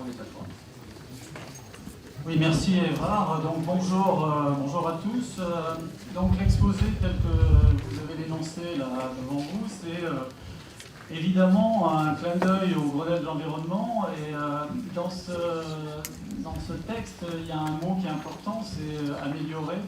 des plateformes. Oui, merci Évrard. Donc bonjour à tous. Donc l'exposé tel que vous avez l'énoncé là devant vous, c'est évidemment un clin d'œil au Grenelle de l'environnement. Et dans ce texte, il y a un mot qui est important, c'est améliorer.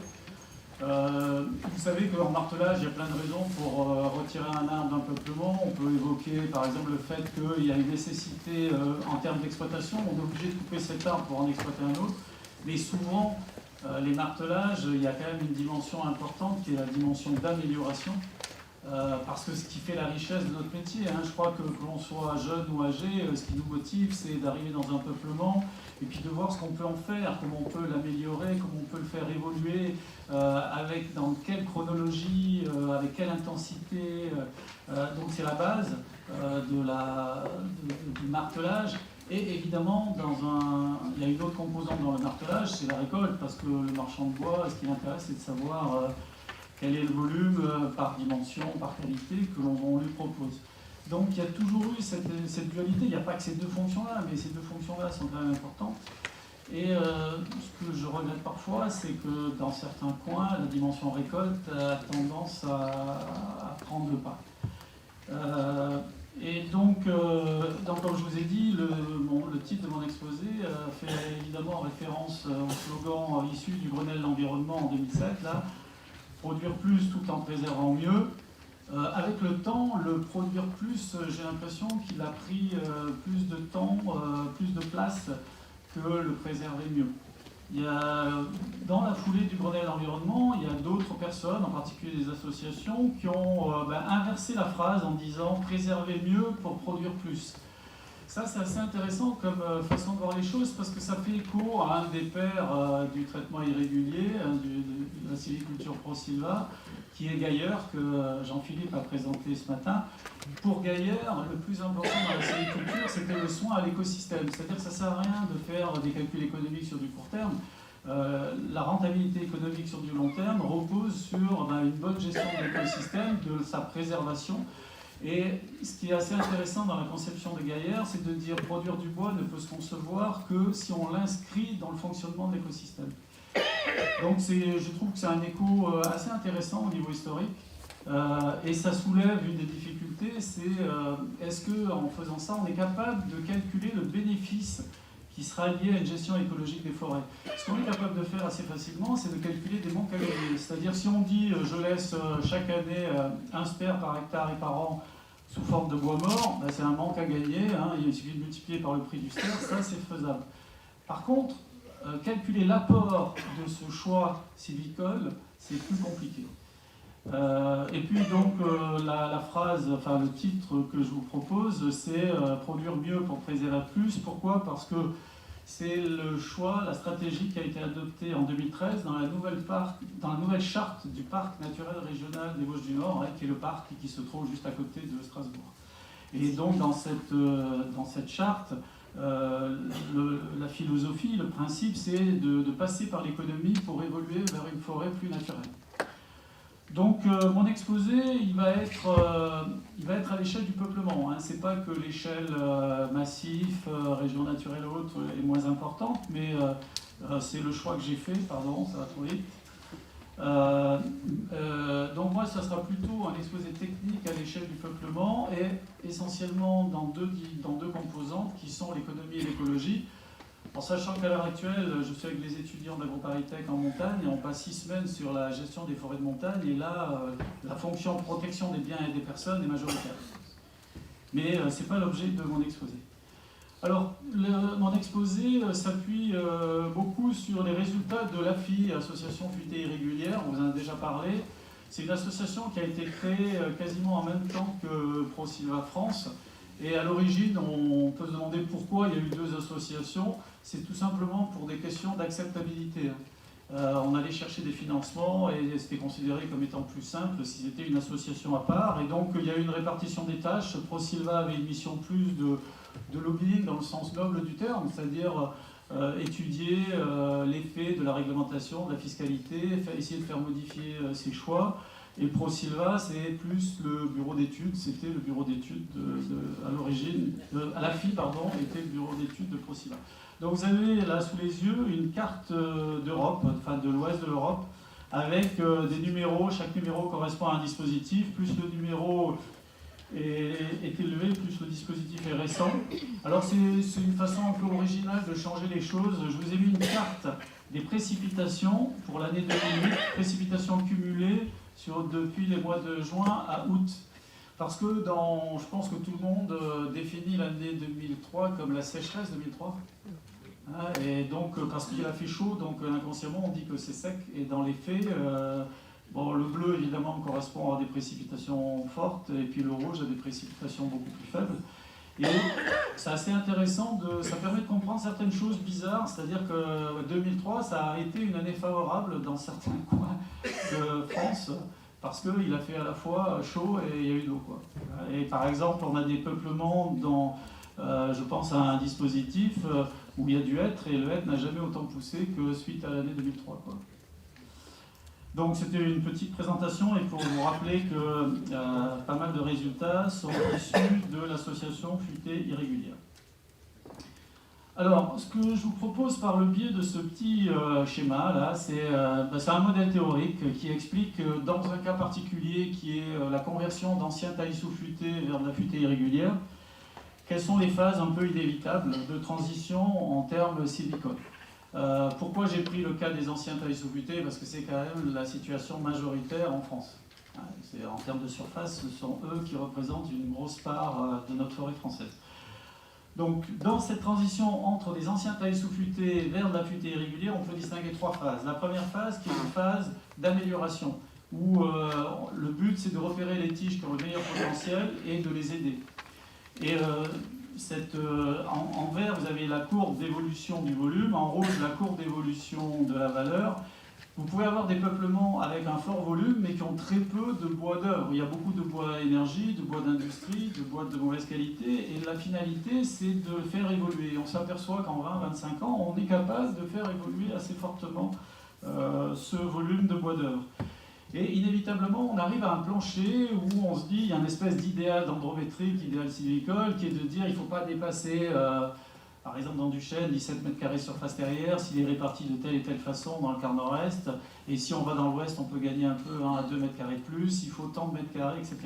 Vous savez qu'en martelage, il y a plein de raisons pour retirer un arbre d'un peuplement. On peut évoquer par exemple le fait qu'il y a une nécessité en termes d'exploitation. On est obligé de couper cet arbre pour en exploiter un autre. Mais souvent, les martelages, il y a quand même une dimension importante qui est la dimension d'amélioration. Parce que ce qui fait la richesse de notre métier, je crois que l'on soit jeune ou âgé, ce qui nous motive, c'est d'arriver dans un peuplement et puis de voir ce qu'on peut en faire, comment on peut l'améliorer, comment on peut le faire évoluer, dans quelle chronologie, avec quelle intensité. Donc c'est la base du martelage. Et évidemment, il y a une autre composante dans le martelage, c'est la récolte, parce que le marchand de bois, ce qui l'intéresse, c'est de savoir quel est le volume par dimension, par qualité que l'on lui propose. Donc il y a toujours eu cette dualité, il n'y a pas que ces deux fonctions-là, mais ces deux fonctions-là sont quand même importantes. Et ce que je regrette parfois, c'est que dans certains coins, la dimension récolte a tendance à prendre le pas. Et donc, comme je vous ai dit, le titre de mon exposé fait évidemment référence au slogan issu du Grenelle de l'environnement en 2007, là, produire plus tout en préservant mieux. Avec le temps, le produire plus, j'ai l'impression qu'il a pris plus de temps, plus de place que le préserver mieux. Il y a, dans la foulée du Grenelle de l'environnement, il y a d'autres personnes, en particulier des associations, qui ont inversé la phrase en disant « préserver mieux pour produire plus ». Ça, c'est assez intéressant comme façon de voir les choses parce que ça fait écho à un des pères du traitement irrégulier, de la sylviculture ProSilva, qui est Gailleur, que Jean-Philippe a présenté ce matin. Pour Gailleur, le plus important dans la sylviculture, c'était le soin à l'écosystème. C'est-à-dire que ça ne sert à rien de faire des calculs économiques sur du court terme. La rentabilité économique sur du long terme repose sur une bonne gestion de l'écosystème, de sa préservation. Et ce qui est assez intéressant dans la conception de Gaillard, c'est de dire produire du bois ne peut se concevoir que si on l'inscrit dans le fonctionnement de l'écosystème. Donc je trouve que c'est un écho assez intéressant au niveau historique. Et ça soulève une des difficultés, c'est est-ce qu'en faisant ça, on est capable de calculer le bénéfice qui sera lié à une gestion écologique des forêts. Ce qu'on est capable de faire assez facilement, c'est de calculer des manques à gagner. C'est-à-dire si on dit je laisse chaque année un spare par hectare et par an sous forme de bois mort, c'est un manque à gagner, il suffit de multiplier par le prix du spare, ça c'est faisable. Par contre, calculer l'apport de ce choix sylvicole, c'est plus compliqué. Et puis donc la phrase, le titre que je vous propose, c'est produire mieux pour préserver plus. Pourquoi ? Parce que c'est le choix, la stratégie qui a été adoptée en 2013 dans la nouvelle charte du parc naturel régional des Vosges du Nord, qui est le parc qui se trouve juste à côté de Strasbourg. Et donc dans cette charte, la philosophie, le principe, c'est de passer par l'économie pour évoluer vers une forêt plus naturelle. Donc mon exposé, il va être à l'échelle du peuplement. C'est pas que l'échelle massif, région naturelle ou autre est moins importante, mais c'est le choix que j'ai fait, pardon, ça va trop vite. Donc moi, ça sera plutôt un exposé technique à l'échelle du peuplement et essentiellement dans deux composantes qui sont l'économie et l'écologie. En sachant qu'à l'heure actuelle, je suis avec les étudiants d'AgroParisTech en montagne et on passe 6 semaines sur la gestion des forêts de montagne et là, la fonction protection des biens et des personnes est majoritaire. Mais ce n'est pas l'objet de mon exposé. Alors, mon exposé s'appuie beaucoup sur les résultats de l'AFI, Association Futaies Irrégulières, on vous en a déjà parlé. C'est une association qui a été créée quasiment en même temps que ProSilva France. Et à l'origine, on peut se demander pourquoi il y a eu deux associations. C'est tout simplement pour des questions d'acceptabilité. On allait chercher des financements et c'était considéré comme étant plus simple si c'était une association à part. Et donc il y a eu une répartition des tâches. ProSilva avait une mission plus de lobbying dans le sens noble du terme, c'est-à-dire étudier l'effet de la réglementation, de la fiscalité, essayer de faire modifier ses choix. Et ProSilva, c'est plus le bureau d'études, c'était le bureau d'études à l'origine, à la FI, pardon, était le bureau d'études de ProSilva. Donc vous avez là sous les yeux une carte d'Europe, enfin de l'ouest de l'Europe, avec des numéros, chaque numéro correspond à un dispositif, plus le numéro est élevé, plus le dispositif est récent. Alors c'est une façon un peu originale de changer les choses. Je vous ai mis une carte des précipitations pour l'année 2008, précipitations cumulées depuis les mois de juin à août. Parce que je pense que tout le monde définit l'année 2003 comme la sécheresse 2003. Et donc, parce qu'il a fait chaud, donc inconsciemment on dit que c'est sec. Et dans les faits, bon, le bleu évidemment correspond à des précipitations fortes, et puis le rouge à des précipitations beaucoup plus faibles. Et c'est assez intéressant, ça permet de comprendre certaines choses bizarres, c'est-à-dire que 2003, ça a été une année favorable dans certains coins de France, parce qu'il a fait à la fois chaud et il y a eu de l'eau, quoi. Et par exemple, on a des peuplements je pense à un dispositif où il y a du hêtre, et le hêtre n'a jamais autant poussé que suite à l'année 2003, quoi. Donc c'était une petite présentation, et pour vous rappeler que pas mal de résultats sont issus de l'association Futaies Irrégulières. Alors, ce que je vous propose par le biais de ce petit schéma là, c'est un modèle théorique qui explique que dans un cas particulier qui est la conversion d'anciens taillis sous futaies vers de la futaie irrégulière, quelles sont les phases un peu inévitables de transition en termes sylvicoles. Pourquoi j'ai pris le cas des anciens taillis sous futaies? Parce que c'est quand même la situation majoritaire en France. En termes de surface, ce sont eux qui représentent une grosse part de notre forêt française. Donc, dans cette transition entre des anciens taillis sous futaies vers de la futaie irrégulière, on peut distinguer trois phases. La première phase, qui est une phase d'amélioration, où le but, c'est de repérer les tiges qui ont le meilleur potentiel et de les aider. Et en vert, vous avez la courbe d'évolution du volume, en rouge, la courbe d'évolution de la valeur. Vous pouvez avoir des peuplements avec un fort volume, mais qui ont très peu de bois d'œuvre. Il y a beaucoup de bois énergie, de bois d'industrie, de bois de mauvaise qualité, et la finalité, c'est de le faire évoluer. On s'aperçoit qu'en 20-25 ans, on est capable de faire évoluer assez fortement ce volume de bois d'œuvre. Et inévitablement, on arrive à un plancher où on se dit, il y a une espèce d'idéal dendrométrique, idéal sylvicole, qui est de dire il ne faut pas dépasser, par exemple dans du chêne, 17 mètres carrés surface terrière, s'il est réparti de telle et telle façon dans le quart nord-est, et si on va dans l'ouest, on peut gagner un peu 1 à 2 mètres carrés de plus, il faut tant de mètres carrés, etc.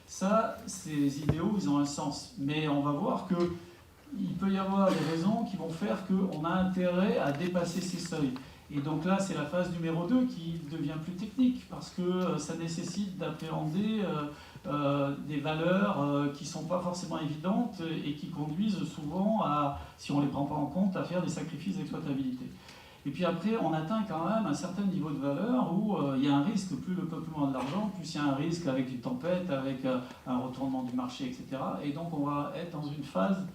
Ça, ces idéaux, ils ont un sens. Mais on va voir qu'il peut y avoir des raisons qui vont faire qu'on a intérêt à dépasser ces seuils. Et donc là, c'est la phase numéro 2 qui devient plus technique, parce que ça nécessite d'appréhender des valeurs qui ne sont pas forcément évidentes et qui conduisent souvent à, si on ne les prend pas en compte, à faire des sacrifices d'exploitabilité. Et puis après, on atteint quand même un certain niveau de valeur où il y a un risque, plus le peuplement a de l'argent, plus il y a un risque avec une tempête, avec un retournement du marché, etc. Et donc on va être dans une phase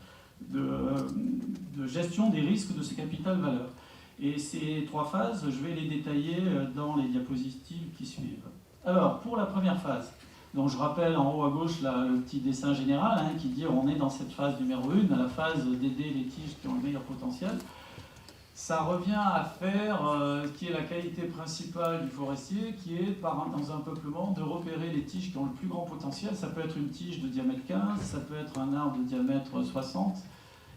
de gestion des risques de ces capitales valeurs. Et ces trois phases, je vais les détailler dans les diapositives qui suivent. Alors, pour la première phase, donc je rappelle en haut à gauche le petit dessin général qui dit on est dans cette phase numéro 1, la phase d'aider les tiges qui ont le meilleur potentiel. Ça revient à faire ce qui est la qualité principale du forestier, qui est dans un peuplement de repérer les tiges qui ont le plus grand potentiel. Ça peut être une tige de diamètre 15, ça peut être un arbre de diamètre 60,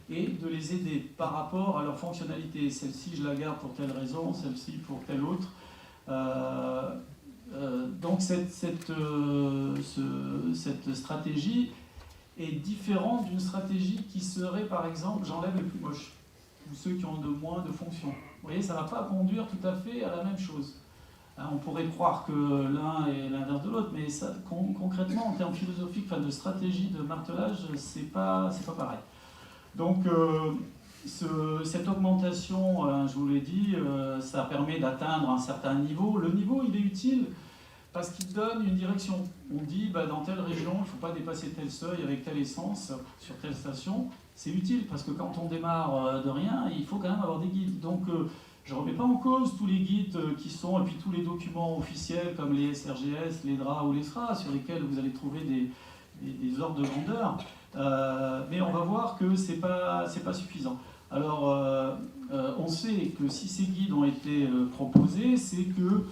et de les aider par rapport à leur fonctionnalité. Celle-ci, je la garde pour telle raison, celle-ci pour telle autre. Donc cette stratégie est différente d'une stratégie qui serait, par exemple, j'enlève les plus moches, ou ceux qui ont moins de fonctions. Vous voyez, ça ne va pas conduire tout à fait à la même chose. On pourrait croire que l'un est l'inverse de l'autre, mais ça, concrètement, en termes philosophiques, de stratégie de martelage, c'est pas pareil. Donc, cette augmentation, je vous l'ai dit, ça permet d'atteindre un certain niveau. Le niveau, il est utile parce qu'il donne une direction. On dit, dans telle région, il ne faut pas dépasser tel seuil avec telle essence sur telle station. C'est utile parce que quand on démarre de rien, il faut quand même avoir des guides. Donc, je ne remets pas en cause tous les guides qui sont, et puis tous les documents officiels comme les SRGS, les DRA ou les SRA, sur lesquels vous allez trouver des ordres de grandeur. Mais on va voir que c'est pas suffisant. Alors, on sait que si ces guides ont été proposés, c'est que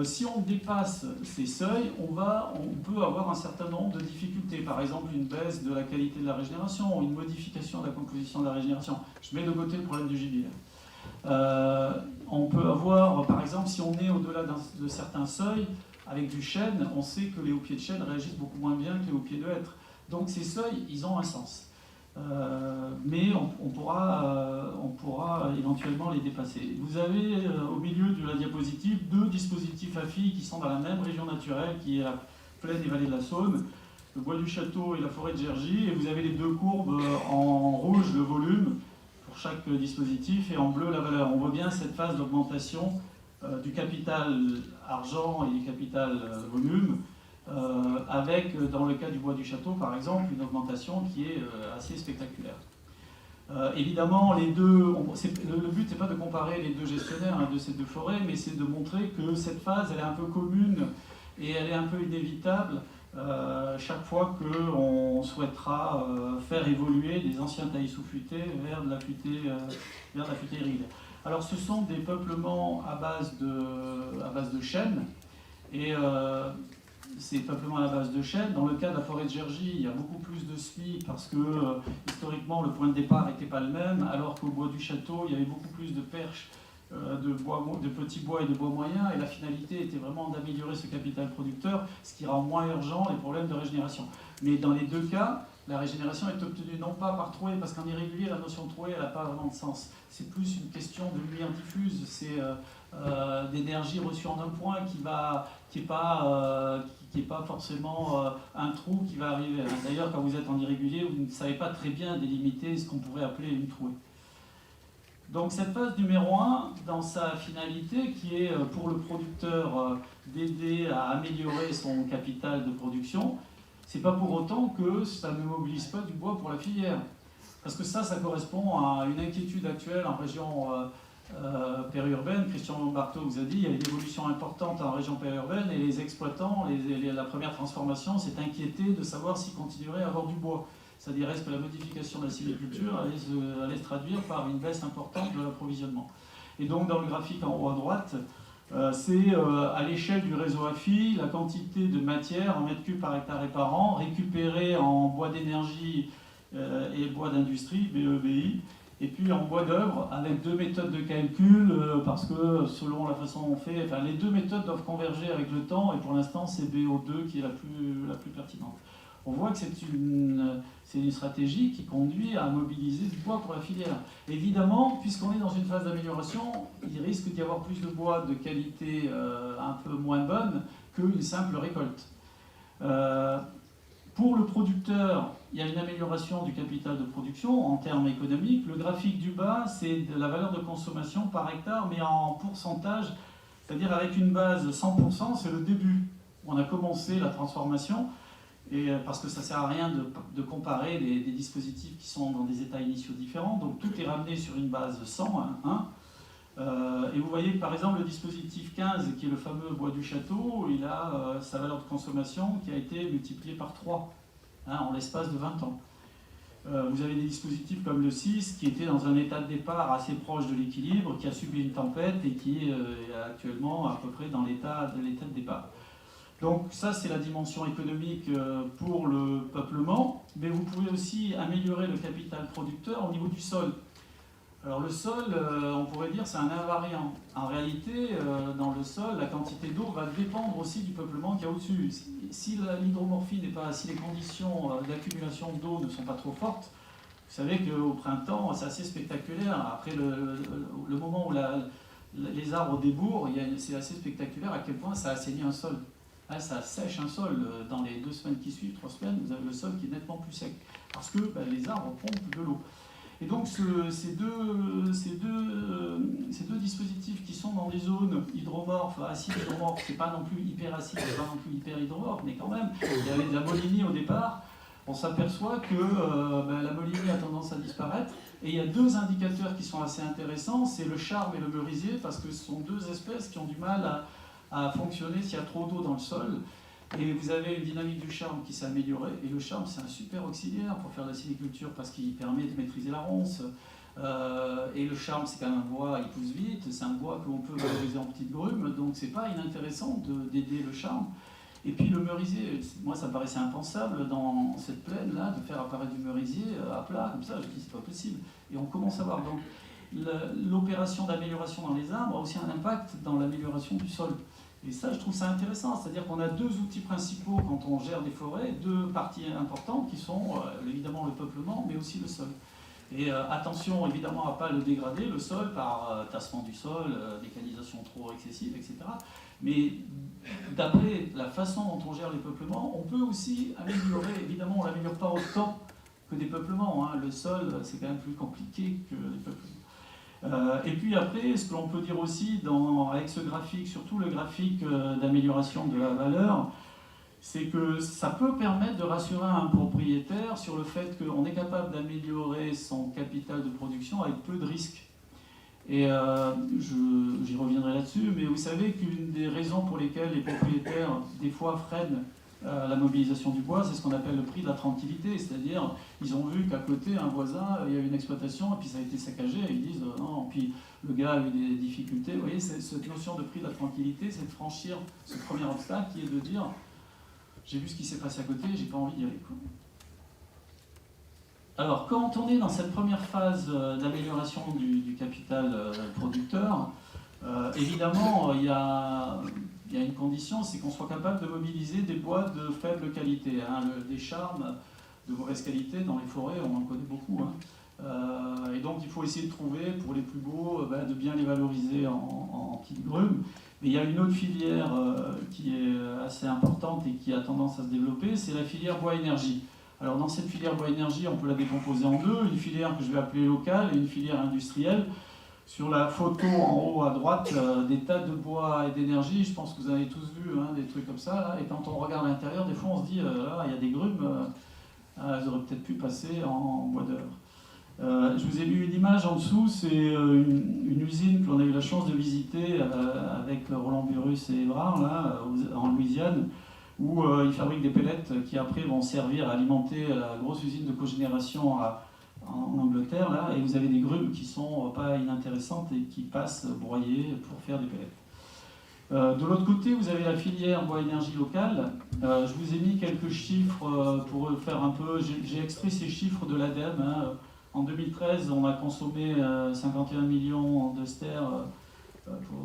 Si on dépasse ces seuils, on peut avoir un certain nombre de difficultés. Par exemple, une baisse de la qualité de la régénération, une modification de la composition de la régénération. Je mets de côté le problème du gibier. On peut avoir, par exemple, si on est au-delà de certains seuils, avec du chêne, on sait que les hauts-pieds de chêne réagissent beaucoup moins bien que les hauts-pieds de hêtre. Donc ces seuils, ils ont un sens. Mais on pourra éventuellement les dépasser. Vous avez au milieu de la diapositive 2 dispositifs AFI qui sont dans la même région naturelle, qui est la plaine et vallée de la Saône, le bois du château et la forêt de Gergy, et vous avez les 2 courbes en rouge le volume pour chaque dispositif et en bleu la valeur. On voit bien cette phase d'augmentation du capital argent et du capital volume, avec, dans le cas du bois du château par exemple, une augmentation qui est assez spectaculaire. Évidemment, le but n'est pas de comparer les 2 gestionnaires de ces 2 forêts, mais c'est de montrer que cette phase, elle est un peu commune et elle est un peu inévitable chaque fois qu'on souhaitera faire évoluer des anciens taillis sous-futés vers de la futée irriguée. Alors ce sont des peuplements à base de chêne, et ces peuplements à la base de chêne, dans le cas de la forêt de Gergy, il y a beaucoup plus de semis parce que historiquement le point de départ n'était pas le même, alors qu'au bois du château, il y avait beaucoup plus de perches, de petits bois et de bois moyens, et la finalité était vraiment d'améliorer ce capital producteur, ce qui rend moins urgent les problèmes de régénération. Mais dans les 2 cas, la régénération est obtenue non pas par trouée, parce qu'en irrégulier, la notion de trouée, elle n'a pas vraiment de sens. C'est plus une question de lumière diffuse, c'est d'énergie reçue en un point qui n'est pas forcément un trou qui va arriver. D'ailleurs, quand vous êtes en irrégulier, vous ne savez pas très bien délimiter ce qu'on pourrait appeler une trouée. Donc cette phase numéro 1, dans sa finalité, qui est pour le producteur d'aider à améliorer son capital de production, c'est pas pour autant que ça ne mobilise pas du bois pour la filière. Parce que ça la-correspond à une inquiétude actuelle en région périurbaine. Christian Barthaud vous a dit qu'il y avait une évolution importante en région périurbaine et les exploitants, la première transformation, s'est inquiété de savoir s'ils continueraient à avoir du bois. C'est-à-dire est-ce que la modification de la sylviculture allait se traduire par une baisse importante de l'approvisionnement. Et donc dans le graphique en haut à droite, c'est à l'échelle du réseau AFI, la quantité de matière en mètres cubes par hectare et par an récupérée en bois d'énergie et bois d'industrie, BEBI, et puis en bois d'œuvre avec 2 méthodes de calcul, parce que selon la façon dont on fait, enfin, les 2 méthodes doivent converger avec le temps, et pour l'instant c'est BO2 qui est la plus pertinente. On voit que c'est une stratégie qui conduit à mobiliser du bois pour la filière. Évidemment, puisqu'on est dans une phase d'amélioration, il risque d'y avoir plus de bois de qualité un peu moins bonne qu'une simple récolte. Pour le producteur, il y a une amélioration du capital de production en termes économiques. Le graphique du bas, c'est de la valeur de consommation par hectare, mais en pourcentage, c'est-à-dire avec une base 100%, c'est le début. On a commencé la transformation. Et parce que ça ne sert à rien de comparer des dispositifs qui sont dans des états initiaux différents. Donc tout est ramené sur une base 100, et vous voyez que par exemple le dispositif 15, qui est le fameux bois du château, il a sa valeur de consommation qui a été multipliée par 3 en l'espace de 20 ans. Vous avez des dispositifs comme le 6, qui était dans un état de départ assez proche de l'équilibre, qui a subi une tempête et qui est actuellement à peu près dans l'état de départ. Donc ça, c'est la dimension économique pour le peuplement, mais vous pouvez aussi améliorer le capital producteur au niveau du sol. Alors le sol, on pourrait dire, c'est un invariant. En réalité, dans le sol, la quantité d'eau va dépendre aussi du peuplement qu'il y a au-dessus. Si l'hydromorphie n'est pas, si les conditions d'accumulation d'eau ne sont pas trop fortes, vous savez qu'au printemps, c'est assez spectaculaire. Après le moment où les arbres débourrent, c'est assez spectaculaire à quel point ça assainit un sol. Ça sèche un sol. Dans les 2 semaines qui suivent, 3 semaines, vous avez le sol qui est nettement plus sec. Parce que les arbres pompent de l'eau. Et donc ces deux dispositifs qui sont dans des zones hydromorphes, acides hydromorphes, c'est pas non plus hyper acide, c'est pas non plus hyper hydromorphe, mais quand même, il y avait de la molinie au départ, on s'aperçoit que la molinie a tendance à disparaître. Et il y a 2 indicateurs qui sont assez intéressants, c'est le charme et le merisier, parce que ce sont 2 espèces qui ont du mal à fonctionner s'il y a trop d'eau dans le sol. Et vous avez une dynamique du charme qui s'est améliorée. Et le charme, c'est un super auxiliaire pour faire de la sylviculture parce qu'il permet de maîtriser la ronce. Et le charme, c'est quand même un bois, il pousse vite, c'est un bois qu'on peut valoriser en petites grumes, donc c'est pas inintéressant d'aider le charme. Et puis le merisier, moi ça me paraissait impensable dans cette plaine-là de faire apparaître du merisier à plat, comme ça, je dis c'est pas possible. Et on commence à voir. Donc l'opération d'amélioration dans les arbres a aussi un impact dans l'amélioration du sol. Et ça, je trouve ça intéressant, c'est-à-dire qu'on a deux outils principaux quand on gère des forêts, deux parties importantes qui sont évidemment le peuplement, mais aussi le sol. Et attention évidemment à ne pas le dégrader, le sol, par tassement du sol, mécanisation trop excessive, etc. Mais d'après la façon dont on gère les peuplements, on peut aussi améliorer, évidemment on ne l'améliore pas autant que des peuplements, hein. Le sol c'est quand même plus compliqué que les peuplements. Et puis après, ce que l'on peut dire aussi avec ce graphique, surtout le graphique d'amélioration de la valeur, c'est que ça peut permettre de rassurer un propriétaire sur le fait qu'on est capable d'améliorer son capital de production avec peu de risques. Et j'y reviendrai là-dessus, mais vous savez qu'une des raisons pour lesquelles les propriétaires, des fois, freinent la mobilisation du bois, c'est ce qu'on appelle le prix de la tranquillité, c'est-à-dire ils ont vu qu'à côté, un voisin, il y a eu une exploitation, et puis ça a été saccagé, et ils disent non, puis le gars a eu des difficultés. Vous voyez, cette notion de prix de la tranquillité, c'est de franchir ce premier obstacle qui est de dire j'ai vu ce qui s'est passé à côté, j'ai pas envie d'y aller. Alors, quand on est dans cette première phase d'amélioration du capital producteur, évidemment, il y a une condition, c'est qu'on soit capable de mobiliser des bois de faible qualité. Hein. Des charmes de mauvaise qualité dans les forêts, on en connaît beaucoup. Hein. Et donc, il faut essayer de trouver, pour les plus beaux, de bien les valoriser en petites grumes. Mais il y a une autre filière qui est assez importante et qui a tendance à se développer, c'est la filière bois-énergie. Alors dans cette filière bois-énergie, on peut la décomposer en deux, une filière que je vais appeler locale et une filière industrielle. Sur la photo en haut à droite, des tas de bois et d'énergie, je pense que vous en avez tous vu, hein, des trucs comme ça. Là, et quand on regarde l'intérieur, des fois on se dit, là, il y a des grumes, elles auraient peut-être pu passer en bois d'œuvre. Je vous ai mis une image en dessous, c'est une usine que l'on a eu la chance de visiter avec Roland Burrus et Évrard, là, en Louisiane, où ils fabriquent des pellets qui après vont servir à alimenter la grosse usine de cogénération en Angleterre, là, et vous avez des grumes qui sont pas inintéressantes et qui passent broyer pour faire des pellets. De l'autre côté, vous avez la filière bois-énergie locale. Je vous ai mis quelques chiffres pour faire un peu, j'ai extrait ces chiffres de l'ADEME. Hein. En 2013, on a consommé 51 millions de ster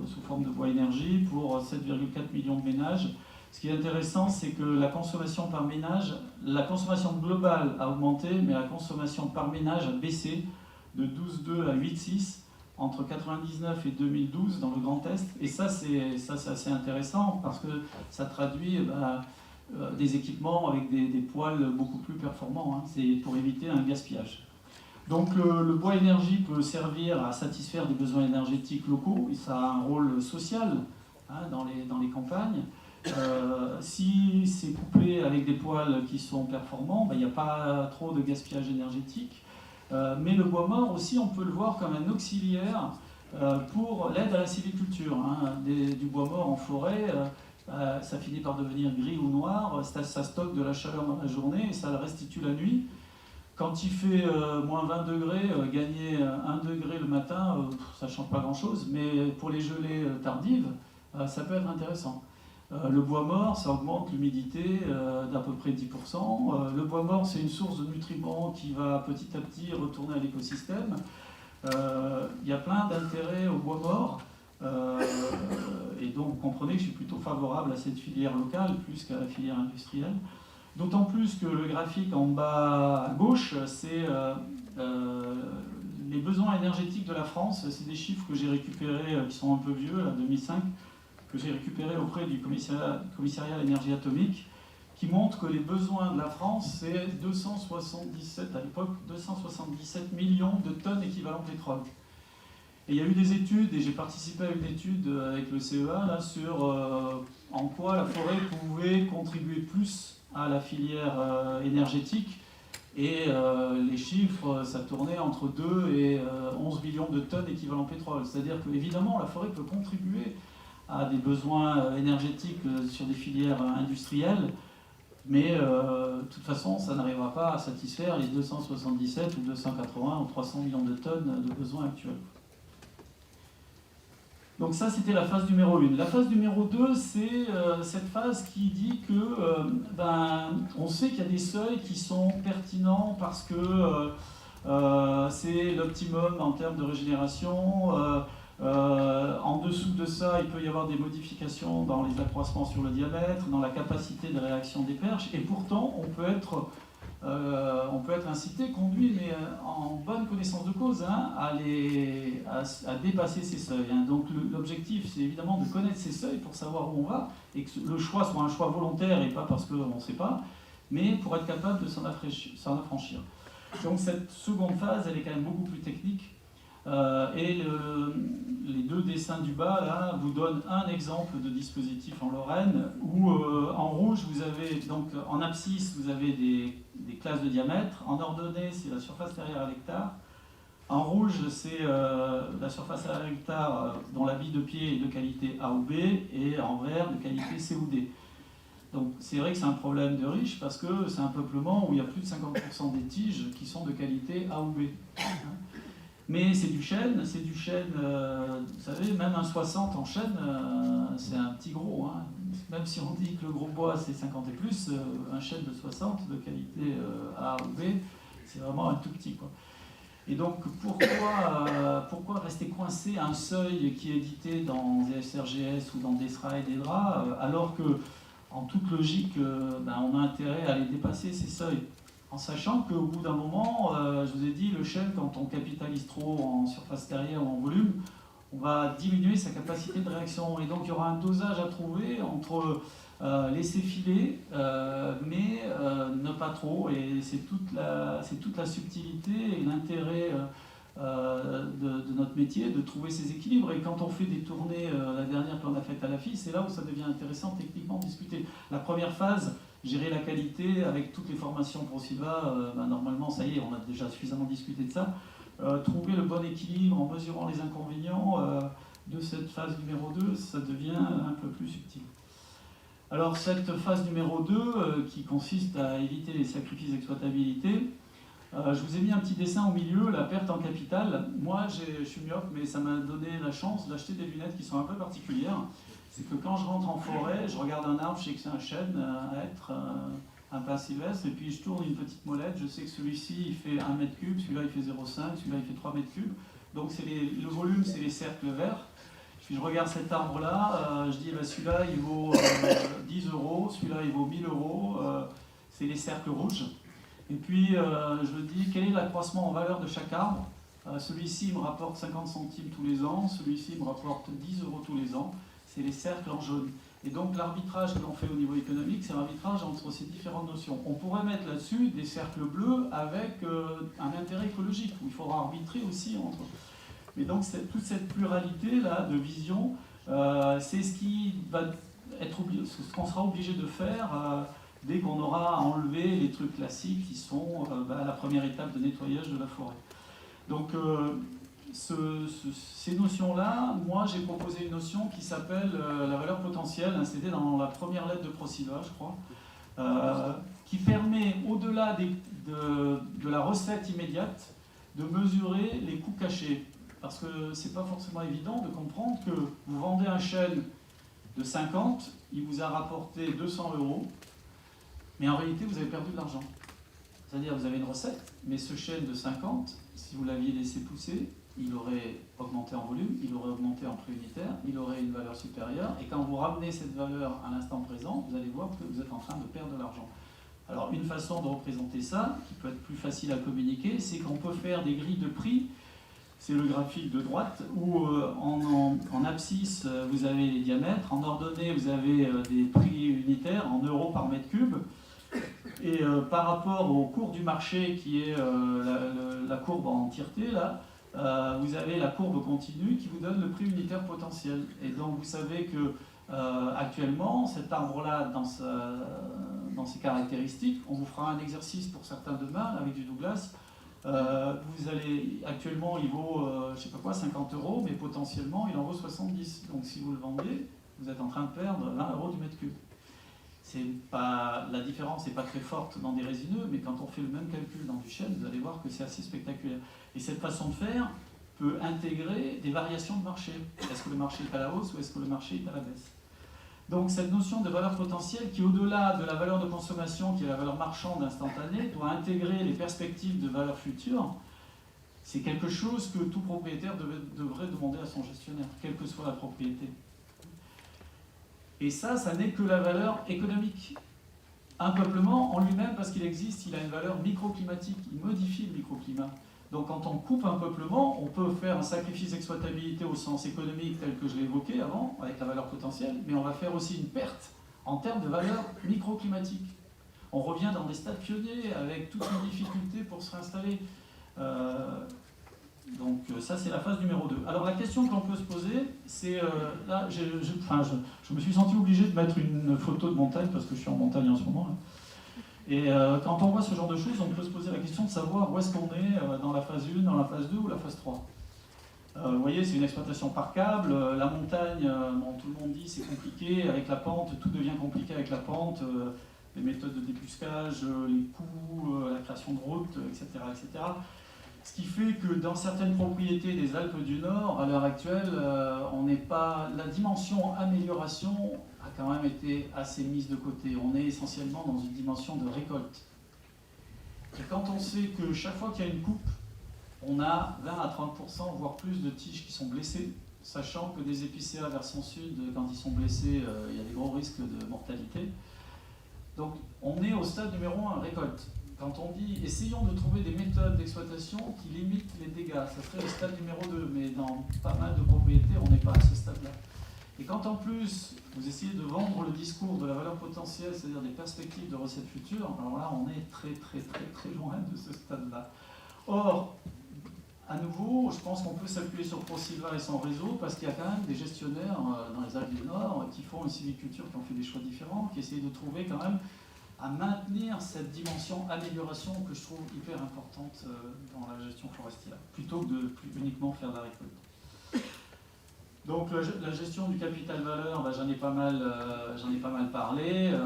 sous forme de bois-énergie pour 7,4 millions de ménages. Ce qui est intéressant, c'est que la consommation par ménage, la consommation globale a augmenté, mais la consommation par ménage a baissé de 12,2 à 8,6 entre 1999 et 2012 dans le Grand Est. Et ça, c'est assez intéressant parce que ça traduit des équipements avec des poêles beaucoup plus performants. Hein. C'est pour éviter un gaspillage. Donc le bois énergie peut servir à satisfaire des besoins énergétiques locaux, et ça a un rôle social hein, dans les campagnes. Si c'est couplé avec des poêles qui sont performants, il n'y a pas trop de gaspillage énergétique. Mais le bois mort aussi, on peut le voir comme un auxiliaire pour l'aide à la sylviculture. Hein. Du bois mort en forêt, ça finit par devenir gris ou noir, ça stocke de la chaleur dans la journée et ça le restitue la nuit. Quand il fait moins 20 degrés, gagner 1 degré le matin, ça ne change pas grand-chose, mais pour les gelées tardives, ça peut être intéressant. Le bois mort, ça augmente l'humidité d'à peu près 10%. Le bois mort, c'est une source de nutriments qui va petit à petit retourner à l'écosystème. Il y a plein d'intérêts au bois mort. Et donc, vous comprenez que je suis plutôt favorable à cette filière locale plus qu'à la filière industrielle. D'autant plus que le graphique en bas à gauche, c'est les besoins énergétiques de la France. C'est des chiffres que j'ai récupérés, qui sont un peu vieux, là, 2005, que j'ai récupérés auprès du commissariat à l'énergie atomique, qui montre que les besoins de la France, c'est 277, à l'époque, 277 millions de tonnes équivalent pétrole. Et il y a eu des études, et j'ai participé à une étude avec le CEA, là, sur en quoi la forêt pouvait contribuer plus à la filière énergétique. Et les chiffres, ça tournait entre 2 et 11 millions de tonnes équivalent pétrole. C'est-à-dire qu'évidemment, la forêt peut contribuer à des besoins énergétiques sur des filières industrielles Mais de toute façon, ça n'arrivera pas à satisfaire les 277 ou 280 ou 300 millions de tonnes de besoins actuels. Donc ça, c'était la phase numéro 1. La phase numéro 2, c'est cette phase qui dit que on sait qu'il y a des seuils qui sont pertinents parce que c'est l'optimum en termes de régénération. En dessous de ça, il peut y avoir des modifications dans les accroissements sur le diamètre, dans la capacité de réaction des perches, et pourtant on peut être incité, conduit, mais en bonne connaissance de cause, hein, à dépasser ces seuils. Hein. Donc l'objectif, c'est évidemment de connaître ces seuils pour savoir où on va, et que le choix soit un choix volontaire et pas parce qu'on ne sait pas, mais pour être capable de s'en affranchir. Donc cette seconde phase, elle est quand même beaucoup plus technique. Et les deux dessins du bas là vous donnent un exemple de dispositif en Lorraine où en rouge vous avez donc en abscisse vous avez des classes de diamètre, en ordonnée c'est la surface terrière à l'hectare, en rouge c'est la surface à l'hectare dont la bille de pied est de qualité A ou B et en vert de qualité C ou D. Donc c'est vrai que c'est un problème de riche parce que c'est un peuplement où il y a plus de 50% des tiges qui sont de qualité A ou B. Mais c'est du chêne, vous savez, même un 60 en chêne, c'est un petit gros. Hein. Même si on dit que le gros bois c'est 50 et plus, un chêne de 60 de qualité A ou B, c'est vraiment un tout petit, quoi. Et donc pourquoi rester coincé à un seuil qui est édité dans des SRGS ou dans des SRA et des DRA, alors que, en toute logique, on a intérêt à les dépasser ces seuils. En sachant qu'au bout d'un moment, je vous ai dit, le chêne, quand on capitalise trop en surface terrière ou en volume, on va diminuer sa capacité de réaction. Et donc il y aura un dosage à trouver entre laisser filer, mais ne pas trop. Et c'est toute la subtilité et l'intérêt de notre métier de trouver ces équilibres. Et quand on fait des tournées, la dernière qu'on a faite à la FI, c'est là où ça devient intéressant techniquement discuter. La première phase, gérer la qualité avec toutes les formations ProSilva, normalement ça y est, on a déjà suffisamment discuté de ça. Trouver le bon équilibre en mesurant les inconvénients de cette phase numéro 2, ça devient un peu plus subtil. Alors cette phase numéro 2, qui consiste à éviter les sacrifices d'exploitabilité, je vous ai mis un petit dessin au milieu, la perte en capital. Moi je suis myope, mais ça m'a donné la chance d'acheter des lunettes qui sont un peu particulières. C'est que quand je rentre en forêt, je regarde un arbre, je sais que c'est un chêne, un hêtre, un pin sylvestre, et puis je tourne une petite molette, je sais que celui-ci il fait 1 mètre cube, celui-là il fait 0,5, celui-là il fait 3 mètres cubes. Donc le volume, c'est les cercles verts. Puis je regarde cet arbre-là, je dis celui-là il vaut 10 euros, celui-là il vaut 1000 euros, c'est les cercles rouges. Et puis je me dis quel est l'accroissement en valeur de chaque arbre. Celui-ci me rapporte 50 centimes tous les ans, celui-ci me rapporte 10 euros tous les ans. C'est les cercles en jaune. Et donc l'arbitrage que l'on fait au niveau économique, c'est l'arbitrage entre ces différentes notions. On pourrait mettre là-dessus des cercles bleus avec un intérêt écologique, où il faudra arbitrer aussi entre... Mais donc toute cette pluralité-là de vision, c'est ce qui va être ce qu'on sera obligé de faire dès qu'on aura enlevé les trucs classiques qui sont la première étape de nettoyage de la forêt. Donc ces notions-là, moi j'ai proposé une notion qui s'appelle la valeur potentielle, hein, c'était dans la première lettre de ProSilva, je crois, qui permet, au-delà de la recette immédiate, de mesurer les coûts cachés. Parce que c'est pas forcément évident de comprendre que vous vendez un chêne de 50, il vous a rapporté 200 euros, mais en réalité vous avez perdu de l'argent. C'est-à-dire vous avez une recette, mais ce chêne de 50, si vous l'aviez laissé pousser, il aurait augmenté en volume, il aurait augmenté en prix unitaire, il aurait une valeur supérieure, et quand vous ramenez cette valeur à l'instant présent, vous allez voir que vous êtes en train de perdre de l'argent. Alors une façon de représenter ça, qui peut être plus facile à communiquer, c'est qu'on peut faire des grilles de prix. C'est le graphique de droite, où en abscisse, vous avez les diamètres, en ordonnée, vous avez des prix unitaires en euros par mètre cube, et par rapport au cours du marché, qui est la courbe en entièreté, là, vous avez la courbe continue qui vous donne le prix unitaire potentiel. Et donc vous savez que actuellement, cet arbre-là, dans ses caractéristiques, on vous fera un exercice pour certains demain avec du Douglas. Actuellement il vaut, je sais pas quoi, 50 euros, mais potentiellement il en vaut 70. Donc si vous le vendez, vous êtes en train de perdre 20 euros du mètre cube. la différence n'est pas très forte dans des résineux, mais quand on fait le même calcul dans du chêne, vous allez voir que c'est assez spectaculaire. Et cette façon de faire peut intégrer des variations de marché. Est-ce que le marché est à la hausse ou est-ce que le marché est à la baisse? Donc cette notion de valeur potentielle qui, au-delà de la valeur de consommation, qui est la valeur marchande instantanée, doit intégrer les perspectives de valeur future, c'est quelque chose que tout propriétaire devrait demander à son gestionnaire, quelle que soit la propriété. Et ça n'est que la valeur économique. Un peuplement, en lui-même, parce qu'il existe, il a une valeur microclimatique, il modifie le microclimat. Donc quand on coupe un peuplement, on peut faire un sacrifice d'exploitabilité au sens économique tel que je l'ai évoqué avant, avec la valeur potentielle, mais on va faire aussi une perte en termes de valeur microclimatique. On revient dans des stades pionniers avec toutes les difficultés pour se réinstaller. Donc ça c'est la phase numéro 2. Alors la question que l'on peut se poser, c'est, là je me suis senti obligé de mettre une photo de montagne parce que je suis en montagne en ce moment. Là. Et quand on voit ce genre de choses, on peut se poser la question de savoir où est-ce qu'on est dans la phase 1, dans la phase 2 ou la phase 3. Vous voyez, c'est une exploitation par câble. La montagne, bon, tout le monde dit c'est compliqué avec la pente, tout devient compliqué avec la pente, les méthodes de débuscage, les coûts, la création de routes, etc., etc. Ce qui fait que dans certaines propriétés des Alpes du Nord, à l'heure actuelle, la dimension amélioration a quand même été assez mise de côté. On est essentiellement dans une dimension de récolte. Et quand on sait que chaque fois qu'il y a une coupe, on a 20 à 30%, voire plus de tiges qui sont blessées, sachant que des épicéas versant sud, quand ils sont blessés, il y a des gros risques de mortalité. Donc on est au stade numéro 1, récolte. Quand on dit essayons de trouver des méthodes d'exploitation qui limitent les dégâts, ça serait le stade numéro 2, mais dans pas mal de propriétés, on n'est pas à ce stade-là. Et quand en plus vous essayez de vendre le discours de la valeur potentielle, c'est-à-dire des perspectives de recettes futures, alors là on est très très très très loin de ce stade-là. Or, à nouveau, je pense qu'on peut s'appuyer sur ProSilva et son réseau parce qu'il y a quand même des gestionnaires dans les Alpes du Nord qui font une sylviculture, qui ont fait des choix différents, qui essayent de trouver quand même à maintenir cette dimension amélioration que je trouve hyper importante dans la gestion forestière, plutôt que de uniquement faire de la récolte. Donc la gestion du capital valeur, ben, j'en ai pas mal parlé.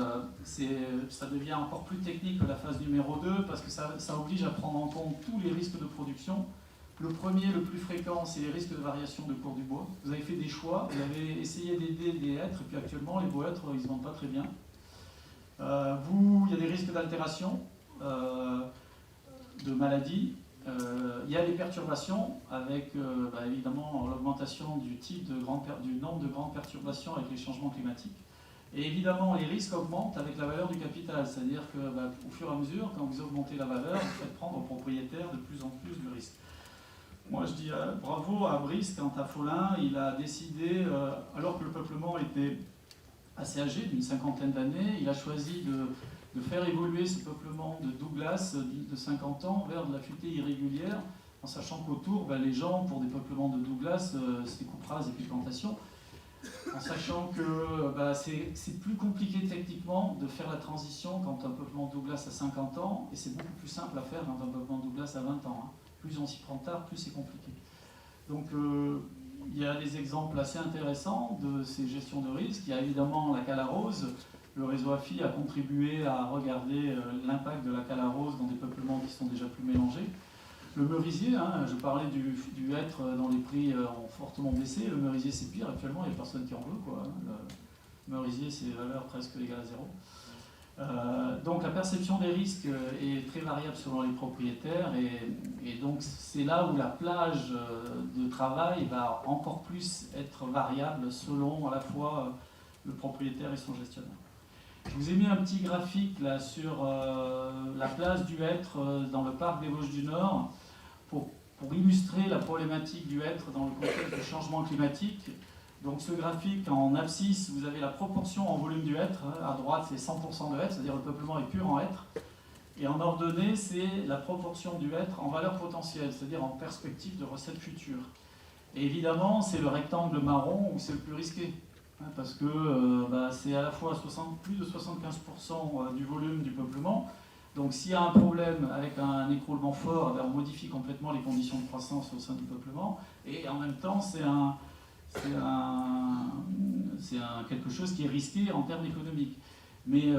Ça devient encore plus technique que la phase numéro 2 parce que ça oblige à prendre en compte tous les risques de production. Le premier, le plus fréquent, c'est les risques de variation de cours du bois. Vous avez fait des choix, vous avez essayé d'aider des hêtres, et puis actuellement les bois hêtres, ils ne se vendent pas très bien. Il y a des risques d'altération, de maladies. Il y a des perturbations avec évidemment l'augmentation du nombre de grandes perturbations avec les changements climatiques. Et évidemment, les risques augmentent avec la valeur du capital, c'est-à-dire qu'au fur et à mesure, quand vous augmentez la valeur, vous faites prendre aux propriétaires de plus en plus de risques. Moi, je dis bravo à Brice quand à Follin, il a décidé, alors que le peuplement était assez âgé, d'une cinquantaine d'années, il a choisi de faire évoluer ce peuplement de Douglas de 50 ans vers de la futée irrégulière, en sachant qu'autour, les gens, pour des peuplements de Douglas, c'est coupe rase et puis plantation, en sachant que c'est plus compliqué techniquement de faire la transition quand un peuplement Douglas a 50 ans, et c'est beaucoup plus simple à faire quand un peuplement Douglas a 20 ans. Plus on s'y prend tard, plus c'est compliqué. Donc il y a des exemples assez intéressants de ces gestions de risque. Il y a évidemment la cale à rose. Le réseau AFI a contribué à regarder l'impact de la cale à rose dans des peuplements qui sont déjà plus mélangés. Le merisier, je parlais du hêtre dont les prix ont fortement baissé. Le merisier, c'est pire. Actuellement, il n'y a personne qui en veut, quoi. Le merisier, c'est des valeurs presque égales à zéro. Donc la perception des risques est très variable selon les propriétaires et donc c'est là où la plage de travail va encore plus être variable selon à la fois le propriétaire et son gestionnaire. Je vous ai mis un petit graphique là sur la place du hêtre dans le parc des Vosges du Nord pour illustrer la problématique du hêtre dans le contexte du changement climatique. Donc ce graphique, en abscisse, vous avez la proportion en volume du hêtre. À droite, c'est 100% de hêtre, c'est-à-dire le peuplement est pur en hêtre. Et en ordonnée, c'est la proportion du hêtre en valeur potentielle, c'est-à-dire en perspective de recettes futures. Et évidemment, c'est le rectangle marron où c'est le plus risqué. Parce que c'est à la fois plus de 75% du volume du peuplement. Donc s'il y a un problème avec un écroulement fort, on modifie complètement les conditions de croissance au sein du peuplement. Et en même temps, c'est quelque chose qui est risqué en termes économiques. Mais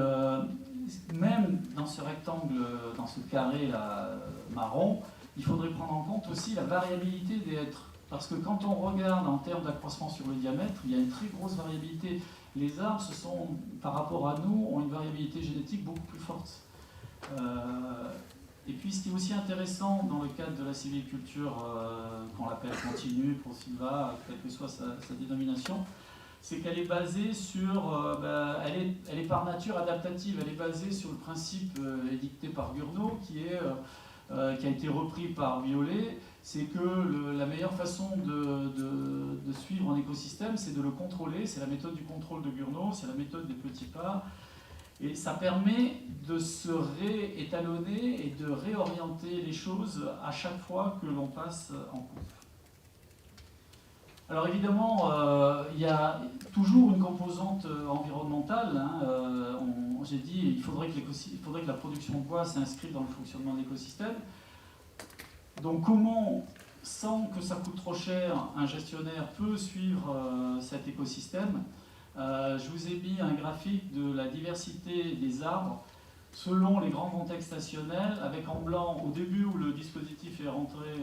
même dans ce rectangle, dans ce carré là, marron, il faudrait prendre en compte aussi la variabilité des hêtres. Parce que quand on regarde en termes d'accroissement sur le diamètre, il y a une très grosse variabilité. Les arbres, par rapport à nous, ont une variabilité génétique beaucoup plus forte. Et puis ce qui est aussi intéressant dans le cadre de la sylviculture, qu'on l'appelle continue pour Silva, quelle que soit sa dénomination, c'est qu'elle est basée sur, elle est par nature adaptative, elle est basée sur le principe édicté par Gouraud, qui a été repris par Violet, c'est que la meilleure façon de suivre un écosystème, c'est de le contrôler, c'est la méthode du contrôle de Gouraud, c'est la méthode des petits pas, et ça permet de se réétalonner et de réorienter les choses à chaque fois que l'on passe en coupe. Alors évidemment, il y a toujours une composante environnementale. J'ai dit qu'il faudrait que la production de bois s'inscrive dans le fonctionnement de l'écosystème. Donc comment, sans que ça coûte trop cher, un gestionnaire peut suivre cet écosystème? Je vous ai mis un graphique de la diversité des arbres selon les grands contextes stationnels, avec en blanc au début où le dispositif est rentré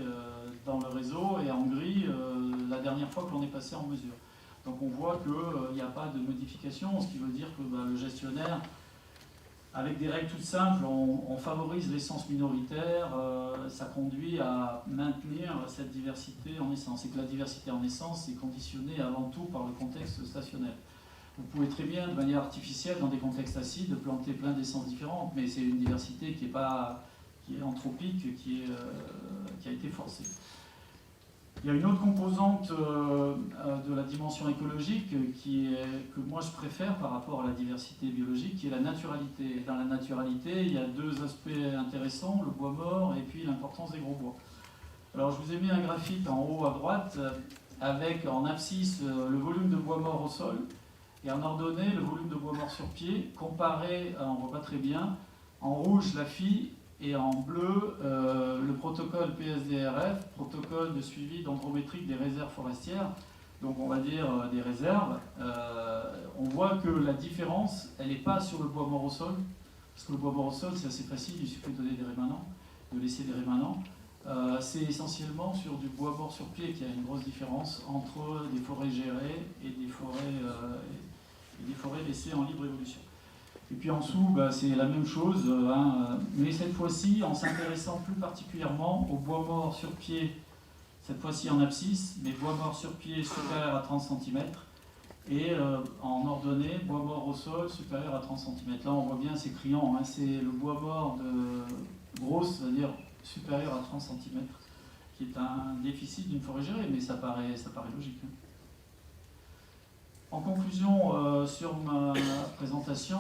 dans le réseau, et en gris la dernière fois que l'on est passé en mesure. Donc on voit qu'il n'y a pas de modification, ce qui veut dire que le gestionnaire, avec des règles toutes simples, on favorise l'essence minoritaire, ça conduit à maintenir cette diversité en essence. Et que la diversité en essence est conditionnée avant tout par le contexte stationnel. Vous pouvez très bien, de manière artificielle, dans des contextes acides, planter plein d'essences différentes, mais c'est une diversité qui est anthropique, qui a été forcée. Il y a une autre composante de la dimension écologique que moi je préfère par rapport à la diversité biologique, qui est la naturalité. Dans la naturalité, il y a deux aspects intéressants, le bois mort et puis l'importance des gros bois. Alors je vous ai mis un graphique en haut à droite avec en abscisse le volume de bois mort au sol, et en ordonnée le volume de bois mort sur pied, comparé, on ne voit pas très bien, en rouge la FI et en bleu le protocole PSDRF, protocole de suivi dendrométrique des réserves forestières, donc on va dire des réserves. On voit que la différence, elle n'est pas sur le bois mort au sol, parce que le bois mort au sol c'est assez facile, il suffit de donner des rémanents, de laisser des rémanents. C'est essentiellement sur du bois mort sur pied qu'il y a une grosse différence entre des forêts gérées et des forêts laissées en libre évolution. Et puis en dessous, c'est la même chose, mais cette fois-ci en s'intéressant plus particulièrement au bois mort sur pied, cette fois-ci en abscisse, mais bois mort sur pied supérieur à 30 cm, et en ordonnée, bois mort au sol supérieur à 30 cm. Là on voit bien, c'est criant, c'est le bois mort de grosse, c'est-à-dire supérieur à 30 cm, qui est un déficit d'une forêt gérée, mais ça paraît logique. En conclusion, sur ma présentation,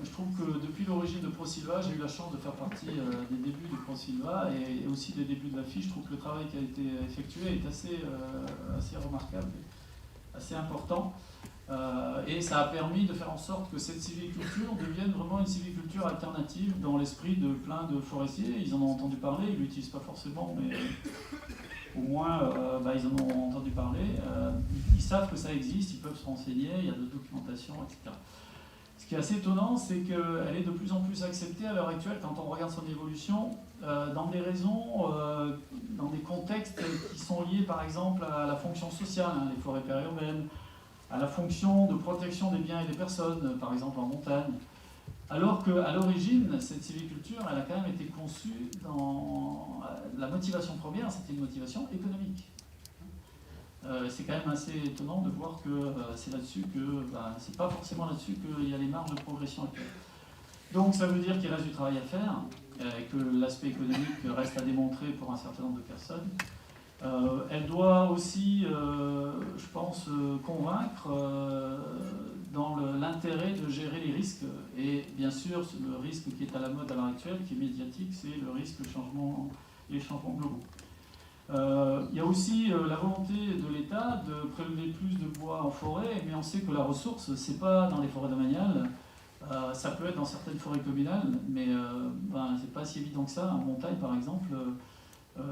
je trouve que depuis l'origine de ProSilva, j'ai eu la chance de faire partie des débuts de ProSilva et aussi des débuts de la FI. Je trouve que le travail qui a été effectué est assez remarquable, assez important. Et ça a permis de faire en sorte que cette sylviculture devienne vraiment une sylviculture alternative dans l'esprit de plein de forestiers. Ils en ont entendu parler, ils ne l'utilisent pas forcément, mais au moins ils en ont entendu parler. Ils savent que ça existe, ils peuvent se renseigner, il y a de la documentation, etc. Ce qui est assez étonnant, c'est qu'elle est de plus en plus acceptée à l'heure actuelle quand on regarde son évolution, dans des raisons, dans des contextes qui sont liés par exemple à la fonction sociale, les forêts périurbaines, à la fonction de protection des biens et des personnes, par exemple en montagne. Alors qu'à l'origine, cette sylviculture, elle a quand même été conçue dans la motivation première, c'était une motivation économique. C'est quand même assez étonnant de voir que c'est là-dessus que, c'est pas forcément là-dessus qu'il y a les marges de progression actuelles. Donc ça veut dire qu'il reste du travail à faire, que l'aspect économique reste à démontrer pour un certain nombre de personnes. Elle doit aussi, je pense, convaincre dans l'intérêt de gérer les risques. Et bien sûr, le risque qui est à la mode à l'heure actuelle, qui est médiatique, c'est le risque les changements globaux. Il y a aussi la volonté de l'État de prélever plus de bois en forêt, mais on sait que la ressource, c'est pas dans les forêts domaniales, ça peut être dans certaines forêts communales, mais c'est pas si évident que ça. En montagne, par exemple,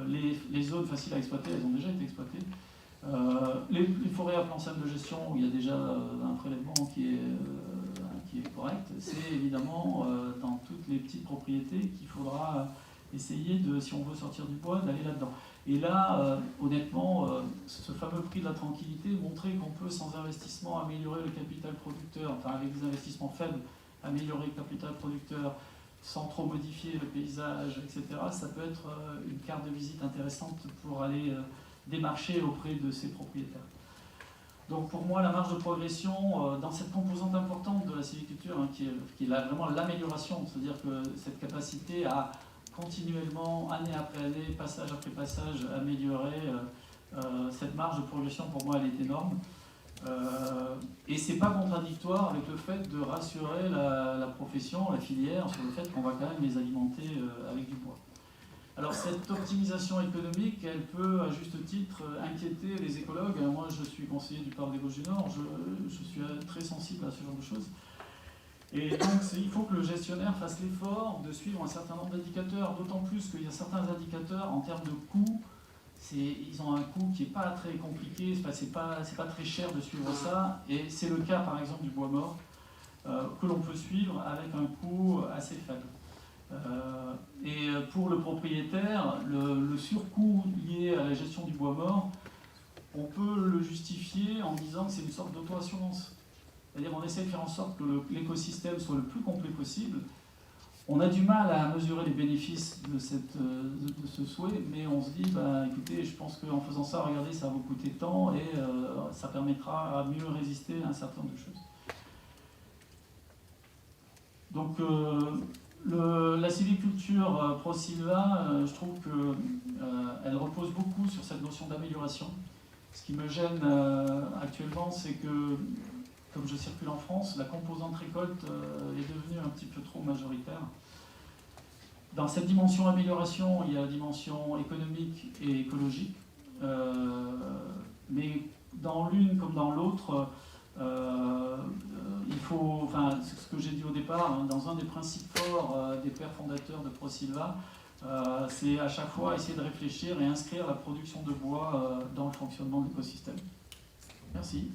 les zones faciles à exploiter, elles ont déjà été exploitées. Les forêts à plan simple de gestion, où il y a déjà un prélèvement qui qui est correcte, c'est évidemment dans toutes les petites propriétés qu'il faudra essayer, si on veut sortir du bois, d'aller là-dedans. Et là, honnêtement, ce fameux prix de la tranquillité, montrer qu'on peut sans investissement améliorer le capital producteur, enfin avec des investissements faibles, améliorer le capital producteur sans trop modifier le paysage, etc., ça peut être une carte de visite intéressante pour aller démarcher auprès de ces propriétaires. Donc pour moi, la marge de progression, dans cette composante importante de la sylviculture, hein, qui est vraiment l'amélioration, c'est-à-dire que cette capacité à continuellement, année après année, passage après passage, améliorer, cette marge de progression, pour moi, elle est énorme. Et c'est pas contradictoire avec le fait de rassurer la profession, la filière, sur le fait qu'on va quand même les alimenter avec du bois. Alors cette optimisation économique, elle peut à juste titre inquiéter les écologues. Moi je suis conseiller du parc des Vosges du Nord, je suis très sensible à ce genre de choses. Et donc il faut que le gestionnaire fasse l'effort de suivre un certain nombre d'indicateurs, d'autant plus qu'il y a certains indicateurs en termes de coûts, ils ont un coût qui n'est pas très compliqué, c'est pas très cher de suivre ça, et c'est le cas par exemple du bois mort, que l'on peut suivre avec un coût assez faible. Et pour le propriétaire, le surcoût lié à la gestion du bois mort, on peut le justifier en disant que c'est une sorte d'auto-assurance. C'est-à-dire qu'on essaie de faire en sorte que l'écosystème soit le plus complet possible. On a du mal à mesurer les bénéfices de ce souhait, mais on se dit, bah, écoutez, je pense qu'en faisant ça, regardez, ça va vous coûter tant et ça permettra à mieux résister à un certain nombre de choses. Donc, la sylviculture ProSylva, je trouve qu'elle repose beaucoup sur cette notion d'amélioration. Ce qui me gêne actuellement, c'est que, comme je circule en France, la composante récolte est devenue un petit peu trop majoritaire. Dans cette dimension amélioration, il y a la dimension économique et écologique, mais dans l'une comme dans l'autre, il faut, enfin, ce que j'ai dit au départ, hein, dans un des principes forts des pères fondateurs de ProSylva, c'est à chaque fois essayer de réfléchir et inscrire la production de bois dans le fonctionnement de l'écosystème. Merci.